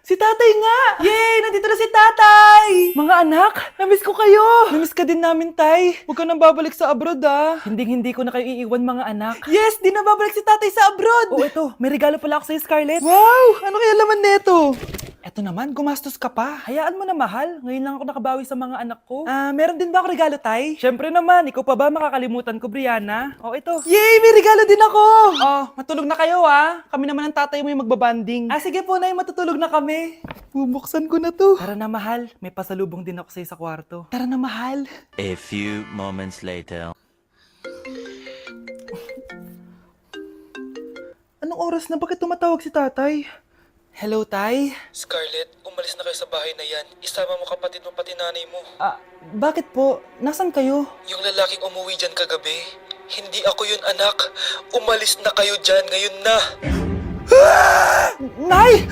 Si tatay nga! Yay! Nandito na si tatay! Mga anak, namiss ko kayo! Namiss ka din namin, tay. Huwag ka nang babalik sa abroad, ah. Hindi ko na kayo iiwan, mga anak. Yes! Di na babalik si tatay sa abroad! Oh, ito. May regalo pala ako sa'yo, Scarlett. Wow! Ano kaya laman neto? Eto naman, gumastos ka pa. Hayaan mo na, mahal. Ngayon lang ako nakabawi sa mga anak ko. Meron din ba ako regalo, tay? Syempre naman. Ikaw pa ba makakalimutan ko, Brianna? Oh, ito. Yay! May regalo din ako! Oh, matulog na kayo, ah. Kami naman ang tatay mo yung magbabanding. Sige po, nay. Matutulog na kami. Bubuksan ko na to. Tara na, mahal. May pasalubong din ako sa'yo sa kwarto. Tara na, mahal. A few moments later. Anong oras na? Bakit tumatawag si tatay? Hello, tay? Scarlett, umalis na kayo sa bahay na yan. Isama mo kapatid mo pati nanay mo. Bakit po? Nasaan kayo? Yung lalaking umuwi dyan kagabi, hindi ako yun anak. Umalis na kayo dyan ngayon na. Nay!